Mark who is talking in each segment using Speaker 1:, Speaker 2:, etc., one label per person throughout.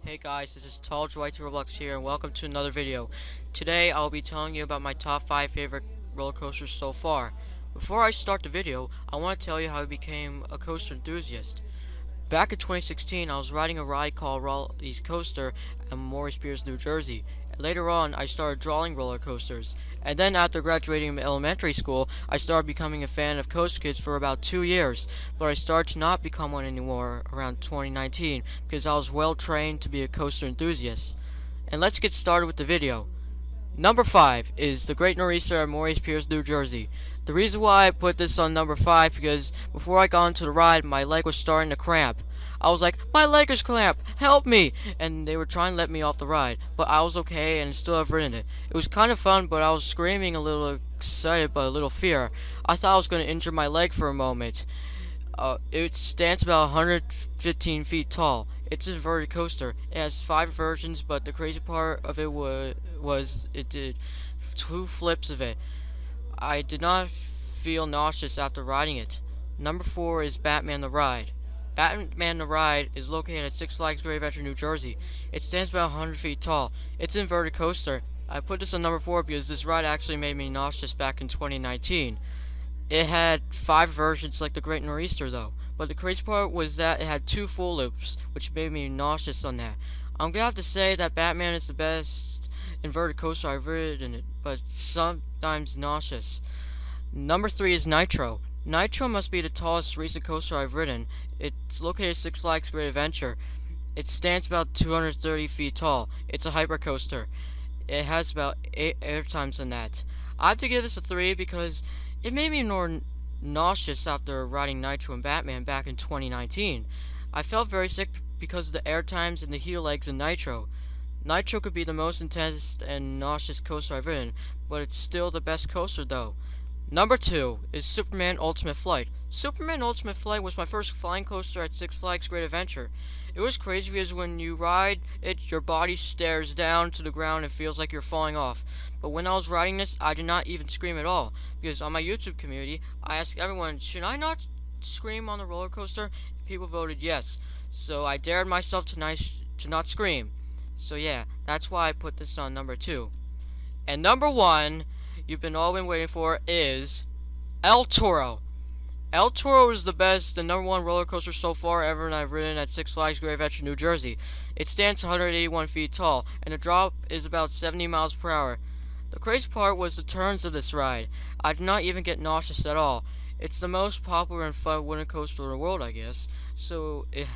Speaker 1: Hey guys, this is Tall Dwight Roblox here, and welcome to another video. Today I'll be telling you about my top 5 favorite roller coasters so far. Before I start the video, I want to tell you how I became a coaster enthusiast. Back in 2016, I was riding a ride called Raleigh's Coaster in Morris Pierce, New Jersey. Later on, I started drawing roller coasters. And then after graduating from elementary school, I started becoming a fan of Coaster Kids for about 2 years. But I started to not become one anymore around 2019 because I was well trained to be a coaster enthusiast. And let's get started with the video. Number 5 is the Great Nor'easter at Morris Pierce, New Jersey. The reason why I put this on number 5 because before I got into the ride, my leg was starting to cramp. I was like, my leg is cramped, help me! And they were trying to let me off the ride, but I was okay and still have ridden it. It was kind of fun, but I was screaming a little excited, but a little fear. I thought I was going to injure my leg for a moment. It stands about 115 feet tall. It's an inverted coaster. It has 5 versions, but the crazy part of it was it did 2 flips of it. I did not feel nauseous after riding it. Number 4 is Batman the Ride. Batman the Ride is located at Six Flags Great Adventure, New Jersey. It stands about 100 feet tall. It's an inverted coaster. I put this on number 4 because this ride actually made me nauseous back in 2019. It had 5 versions like the Great Nor'easter though. But the crazy part was that it had 2 full loops, which made me nauseous on that. I'm gonna have to say that Batman is the best inverted coaster I've ridden it, but sometimes nauseous. Number 3 is Nitro. Nitro must be the tallest recent coaster I've ridden. It's located at Six Flags Great Adventure. It stands about 230 feet tall. It's a hyper coaster. It has about 8 air times than that. I have to give this a 3 because it made me more nauseous after riding Nitro and Batman back in 2019. I felt very sick because of the air times and the heel legs in Nitro. Nitro could be the most intense and nauseous coaster I've ridden, but it's still the best coaster though. Number 2 is Superman Ultimate Flight. Superman Ultimate Flight was my first flying coaster at Six Flags Great Adventure. It was crazy because when you ride it, your body stares down to the ground and feels like you're falling off. But when I was riding this, I did not even scream at all. Because on my YouTube community, I asked everyone, should I not scream on the roller coaster? People voted yes. So I dared myself to not scream. So yeah, that's why I put this on number 2. And number 1, you've all been waiting for, is El Toro. El Toro is the best and number 1 roller coaster so far ever, and I've ridden at Six Flags Great Adventure, New Jersey. It stands 181 feet tall, and the drop is about 70 miles per hour. The crazy part was the turns of this ride. I did not even get nauseous at all. It's the most popular and fun wooden coaster in the world, I guess. So it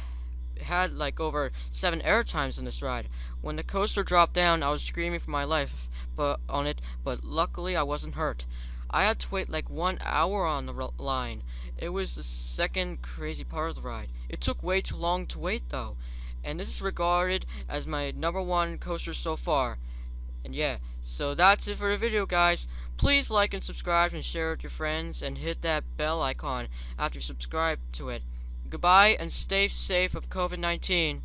Speaker 1: had like over 7 air times in this ride. When the coaster dropped down, I was screaming for my life but luckily I wasn't hurt. I had to wait like 1 hour on the line. It was the second crazy part of the ride. It took way too long to wait though. And this is regarded as my number 1 coaster so far. And yeah, so that's it for the video guys. Please like and subscribe and share it with your friends and hit that bell icon after you subscribe to it. Goodbye and stay safe of COVID-19.